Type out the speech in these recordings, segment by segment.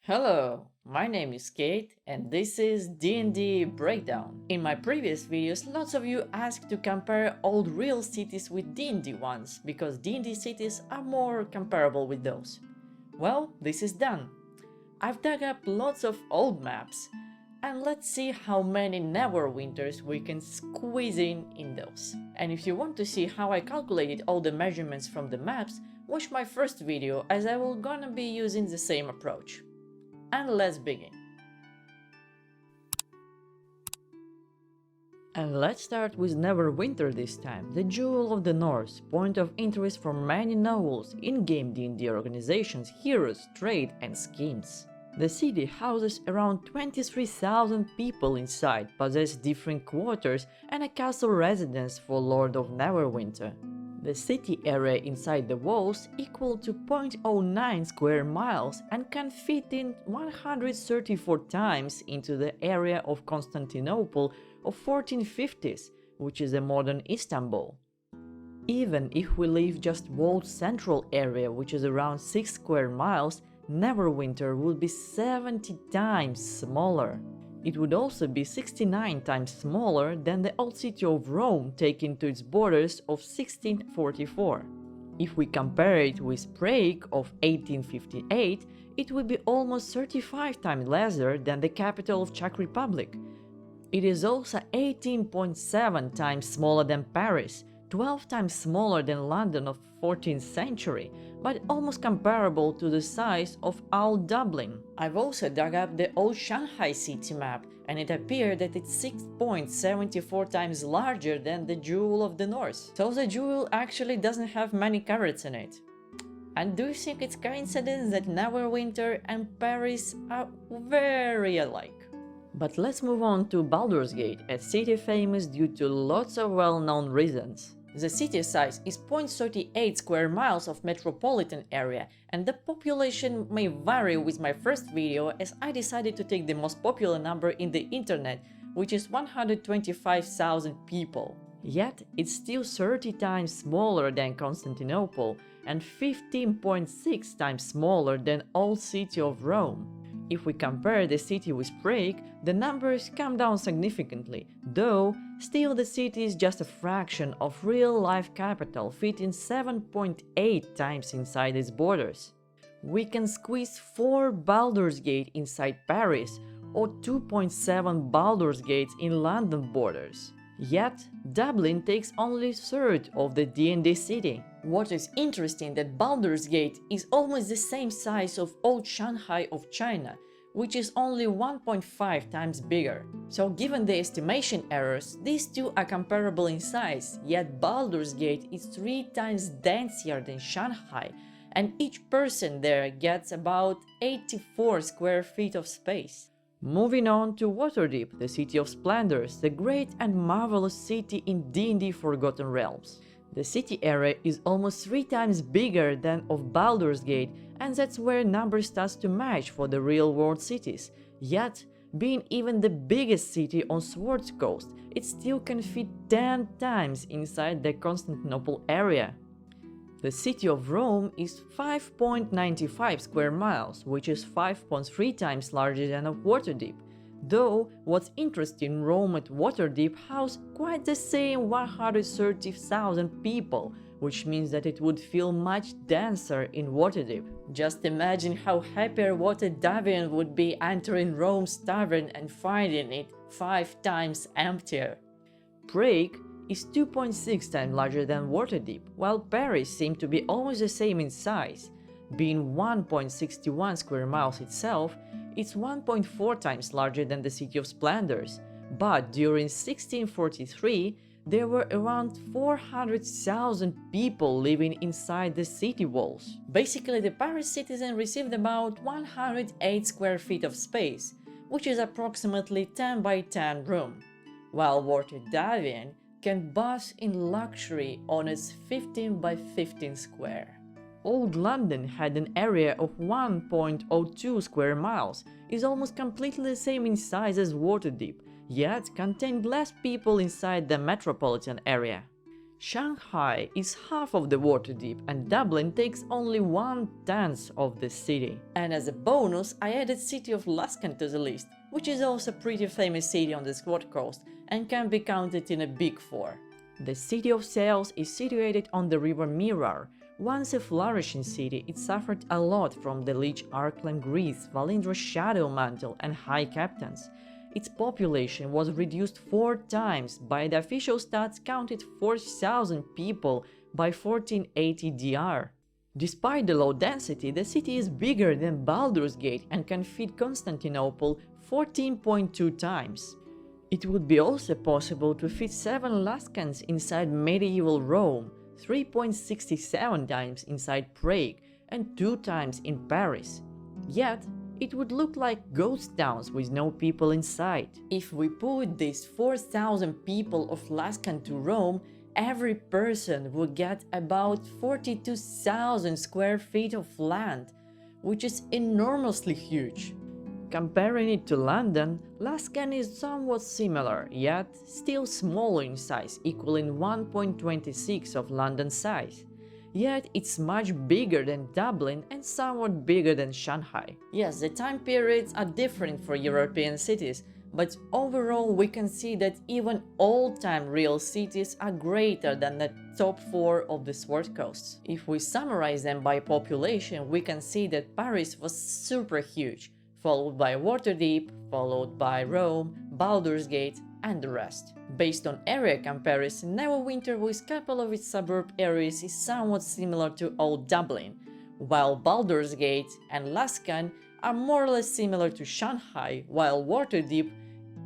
Hello, my name is Kate and this is D&D Breakdown. In my previous videos, lots of you asked to compare old real cities with D&D ones, because D&D cities are more comparable with those. Well, this is done. I've dug up lots of old maps, and let's see how many Neverwinters we can squeeze in those. And if you want to see how I calculated all the measurements from the maps, watch my first video, as I will gonna be using the same approach. And let's begin. And let's start with Neverwinter this time, the jewel of the North, point of interest for many novels, in-game D&D organizations, heroes, trade and schemes. The city houses around 23,000 people inside, possess different quarters and a castle residence for Lord of Neverwinter. The city area inside the walls equal to 0.09 square miles and can fit in 134 times into the area of Constantinople of 1450s, which is a modern Istanbul. Even if we leave just walled central area, which is around 6 square miles, Neverwinter would be 70 times smaller. It would also be 69 times smaller than the old city of Rome taken to its borders of 1644. If we compare it with Prague of 1858, it would be almost 35 times lesser than the capital of Czech Republic. It is also 18.7 times smaller than Paris, 12 times smaller than London of 14th century, but almost comparable to the size of old Dublin. I've also dug up the old Shanghai city map, and it appeared that it's 6.74 times larger than the Jewel of the North. So the Jewel actually doesn't have many carats in it. And do you think it's coincidence that Neverwinter and Paris are very alike? But let's move on to Baldur's Gate, a city famous due to lots of well-known reasons. The city size is 0.38 square miles of metropolitan area, and the population may vary with my first video, as I decided to take the most popular number in the internet, which is 125,000 people. Yet it's still 30 times smaller than Constantinople and 15.6 times smaller than old city of Rome. If we compare the city with Prague, the numbers come down significantly, though still the city is just a fraction of real-life capital, fitting 7.8 times inside its borders. We can squeeze 4 Baldur's Gate inside Paris, or 2.7 Baldur's Gates in London borders. Yet, Dublin takes only a third of the D&D city. What is interesting that Baldur's Gate is almost the same size of old Shanghai of China, which is only 1.5 times bigger. So given the estimation errors, these two are comparable in size, yet Baldur's Gate is 3 times denser than Shanghai, and each person there gets about 84 square feet of space. Moving on to Waterdeep, the city of splendors, the great and marvelous city in D&D Forgotten Realms. The city area is almost 3 times bigger than of Baldur's Gate, and that's where numbers starts to match for the real-world cities. Yet, being even the biggest city on Swords Coast, it still can fit 10 times inside the Constantinople area. The city of Rome is 5.95 square miles, which is 5.3 times larger than of Waterdeep. Though, what's interesting, Rome and Waterdeep house quite the same 130,000 people, which means that it would feel much denser in Waterdeep. Just imagine how happier Waterdeepian would be entering Rome's tavern and finding it 5 times emptier. Prague is 2.6 times larger than Waterdeep, while Paris seemed to be almost the same in size. Being 1.61 square miles itself, it's 1.4 times larger than the City of Splendors, but during 1643 there were around 400,000 people living inside the city walls. Basically, the Paris citizen received about 108 square feet of space, which is approximately 10 by 10 room, while Waterdeepian can bask in luxury on its 15 by 15 square. Old London had an area of 1.02 square miles, is almost completely the same in size as Waterdeep, yet contained less people inside the metropolitan area. Shanghai is half of the Waterdeep and Dublin takes only 1/10 of the city. And as a bonus, I added city of Luskan to the list, which is also a pretty famous city on the Sword Coast and can be counted in a big four. The city of Sales is situated on the river Mirror. Once a flourishing city, it suffered a lot from the Lich Arklan Grease, Valindra's Shadow Mantle and High Captains. Its population was reduced 4 times, by the official stats counted 4,000 people by 1480 DR. Despite the low density, the city is bigger than Baldur's Gate and can feed Constantinople 14.2 times. It would be also possible to fit 7 Luskans inside medieval Rome, 3.67 times inside Prague and 2 times in Paris. Yet, it would look like ghost towns with no people inside. If we put these 4,000 people of Luskan to Rome, every person would get about 42,000 square feet of land, which is enormously huge. Comparing it to London, Luskan is somewhat similar, yet still smaller in size, equaling 1.26 of London's size. Yet it's much bigger than Dublin and somewhat bigger than Shanghai. Yes, the time periods are different for European cities, but overall we can see that even old-time real cities are greater than the top 4 of the Sword Coasts. If we summarize them by population, we can see that Paris was super huge, followed by Waterdeep, followed by Rome, Baldur's Gate, and the rest. Based on area comparison, Neverwinter with a couple of its suburb areas is somewhat similar to Old Dublin, while Baldur's Gate and Luskan are more or less similar to Shanghai, while Waterdeep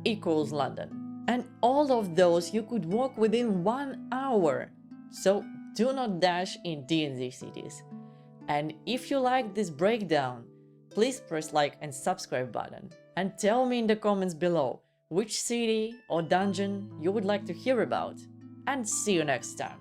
equals London. And all of those you could walk within 1 hour, so do not dash in D&D cities. And if you like this breakdown, please press like and subscribe button, and tell me in the comments below which city or dungeon you would like to hear about, and see you next time.